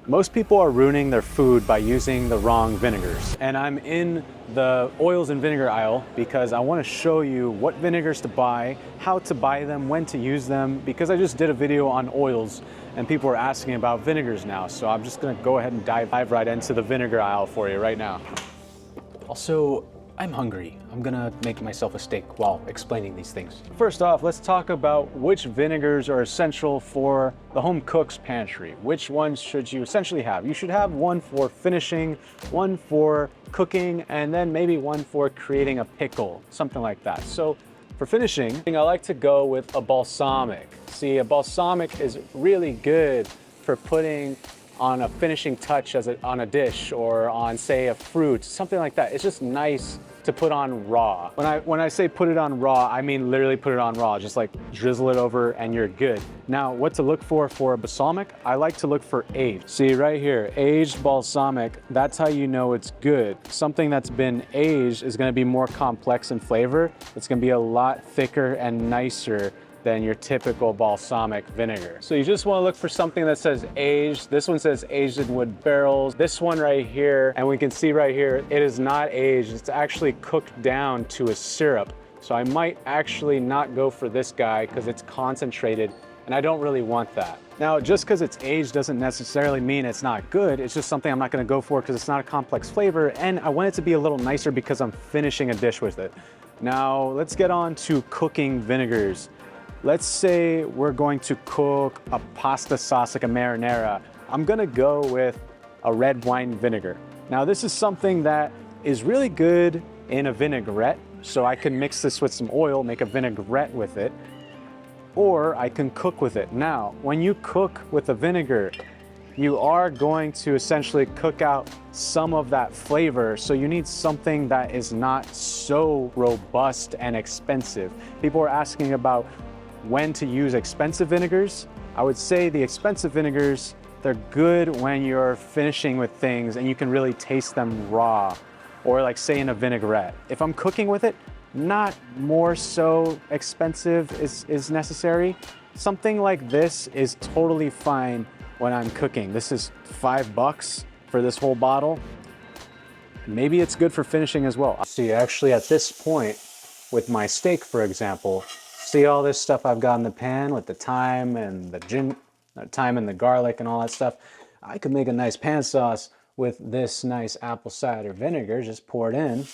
Most people are ruining their food by using the wrong vinegars. And I'm in the oils and vinegar aisle because I want to show you what vinegars to buy, how to buy them, when to use them, because I just did a video on oils and people are asking about vinegars now. So I'm just going to go ahead and dive right into the vinegar aisle for you right now. Also, I'm hungry. I'm gonna make myself a steak while explaining these things. First off, let's talk about which vinegars are essential for the home cook's pantry. Which ones should you essentially have? You should have one for finishing, one for cooking, and then maybe one for creating a pickle, something like that. So for finishing, I like to go with a balsamic. See, a balsamic is really good for putting on a finishing touch on a dish or on, say, a fruit, something like that. It's just nice to put on raw. When I say put it on raw, I mean literally put it on raw, just like drizzle it over and you're good. Now, what to look for a balsamic? I like to look for aged. See right here, aged balsamic, that's how you know it's good. Something that's been aged is gonna be more complex in flavor. It's gonna be a lot thicker and nicer than your typical balsamic vinegar. So you just want to look for something that says aged. This one says aged in wood barrels. This one right here, and we can see right here, it is not aged. It's actually cooked down to a syrup. So I might actually not go for this guy because it's concentrated and I don't really want that. Now, just because it's aged doesn't necessarily mean it's not good. It's just something I'm not going to go for because it's not a complex flavor and I want it to be a little nicer because I'm finishing a dish with it. Now, let's get on to cooking vinegars. Let's say we're going to cook a pasta sauce, like a marinara. I'm gonna go with a red wine vinegar. Now this is something that is really good in a vinaigrette. So I can mix this with some oil, make a vinaigrette with it, or I can cook with it. Now, when you cook with a vinegar, you are going to essentially cook out some of that flavor. So you need something that is not so robust and expensive. People are asking about when to use expensive vinegars. I would say the expensive vinegars, they're good when you're finishing with things and you can really taste them raw, or like say in a vinaigrette. If I'm cooking with it, not more so expensive is necessary. Something like this is totally fine when I'm cooking. This is $5 for this whole bottle. Maybe it's good for finishing as well. See, actually at this point with my steak, for example, see all this stuff I've got in the pan with the thyme and the garlic and all that stuff. I could make a nice pan sauce with this nice apple cider vinegar, just pour it in,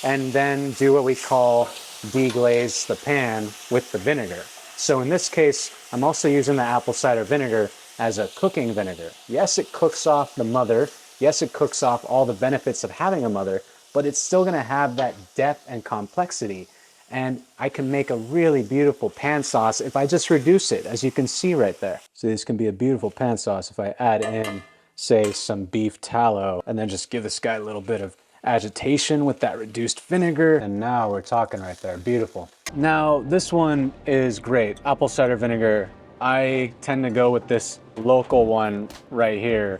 and then do what we call deglaze the pan with the vinegar. So in this case, I'm also using the apple cider vinegar as a cooking vinegar. Yes, it cooks off the mother. Yes, it cooks off all the benefits of having a mother, but it's still gonna have that depth and complexity. And I can make a really beautiful pan sauce if I just reduce it, as you can see right there. So this can be a beautiful pan sauce if I add in, say, some beef tallow, and then just give this guy a little bit of agitation with that reduced vinegar. And now we're talking right there, beautiful. Now, this one is great, apple cider vinegar. I tend to go with this local one right here.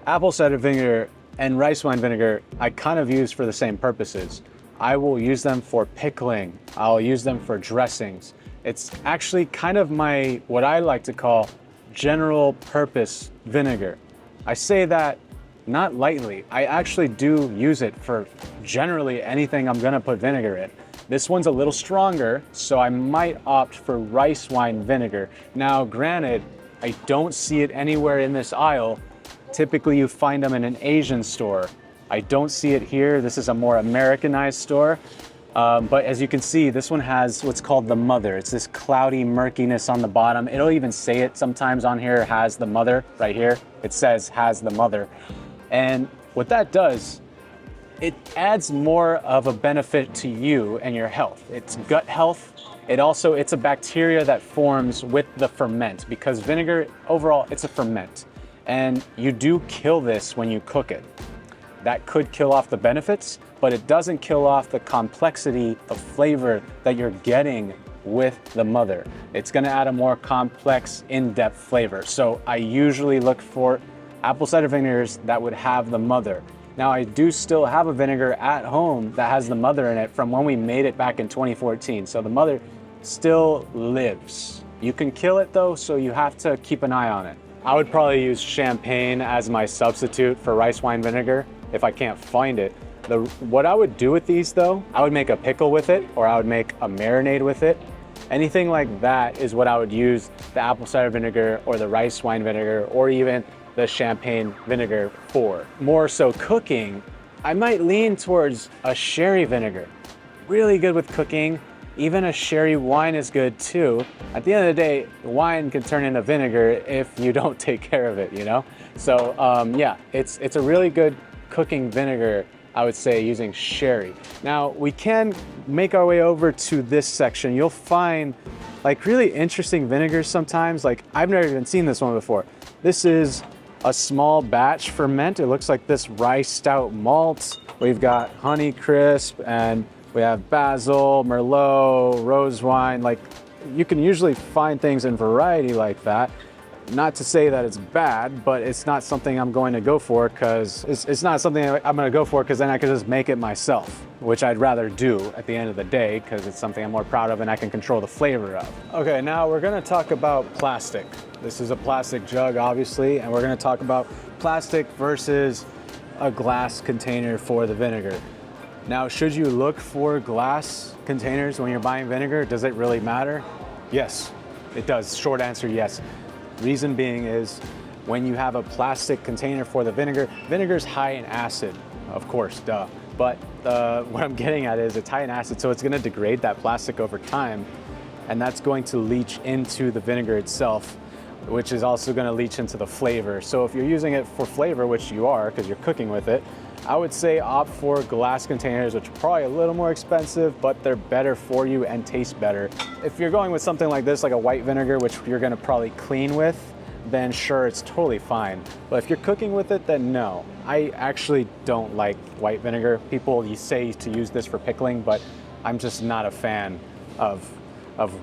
Apple cider vinegar and rice wine vinegar, I kind of use for the same purposes. I will use them for pickling. I'll use them for dressings. It's actually kind of my, what I like to call general purpose vinegar. I say that not lightly. I actually do use it for generally anything I'm gonna put vinegar in. This one's a little stronger, so I might opt for rice wine vinegar. Now, granted, I don't see it anywhere in this aisle. Typically you find them in an Asian store. I don't see it here. This is a more Americanized store. But as you can see, this one has what's called the mother. It's this cloudy murkiness on the bottom. It'll even say it sometimes on here, has the mother, right here. It says has the mother. And what that does, it adds more of a benefit to you and your health. It's gut health. It's a bacteria that forms with the ferment, because vinegar, overall, it's a ferment. And you do kill this when you cook it. That could kill off the benefits, but it doesn't kill off the complexity of flavor that you're getting with the mother. It's gonna add a more complex, in-depth flavor. So I usually look for apple cider vinegars that would have the mother. Now, I do still have a vinegar at home that has the mother in it from when we made it back in 2014. So the mother still lives. You can kill it though, so you have to keep an eye on it. I would probably use champagne as my substitute for rice wine vinegar if I can't find it. What I would do with these though, I would make a pickle with it, or I would make a marinade with it. Anything like that is what I would use the apple cider vinegar or the rice wine vinegar or even the champagne vinegar for. More so cooking, I might lean towards a sherry vinegar. Really good with cooking. Even a sherry wine is good too. At the end of the day, wine can turn into vinegar if you don't take care of it, you know? So yeah, it's a really good cooking vinegar, I would say, using sherry. Now we can make our way over to this section. You'll find like really interesting vinegars sometimes. Like I've never even seen this one before. This is a small batch ferment. It looks like this rice stout malt. We've got honey crisp and we have basil, merlot, rose wine. Like you can usually find things in variety like that. Not to say that it's bad, but it's not something I'm going to go for because it's not something I'm going to go for because then I could just make it myself, which I'd rather do at the end of the day because it's something I'm more proud of and I can control the flavor of. Okay, now we're going to talk about plastic. This is a plastic jug, obviously, and we're going to talk about plastic versus a glass container for the vinegar. Now, should you look for glass containers when you're buying vinegar? Does it really matter? Yes, it does. Short answer, yes. Reason being is when you have a plastic container for the vinegar, vinegar's high in acid, of course, duh. But what I'm getting at is it's high in acid, so it's gonna degrade that plastic over time, and that's going to leach into the vinegar itself, which is also gonna leach into the flavor. So if you're using it for flavor, which you are because you're cooking with it, I would say opt for glass containers, which are probably a little more expensive, but they're better for you and taste better. If you're going with something like this, like a white vinegar, which you're gonna probably clean with, then sure, it's totally fine. But if you're cooking with it, then no. I actually don't like white vinegar. People say to use this for pickling, but I'm just not a fan of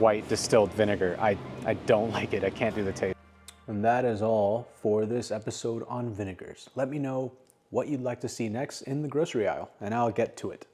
white distilled vinegar. I don't like it, I can't do the taste. And that is all for this episode on vinegars. Let me know what you'd like to see next in the grocery aisle, and I'll get to it.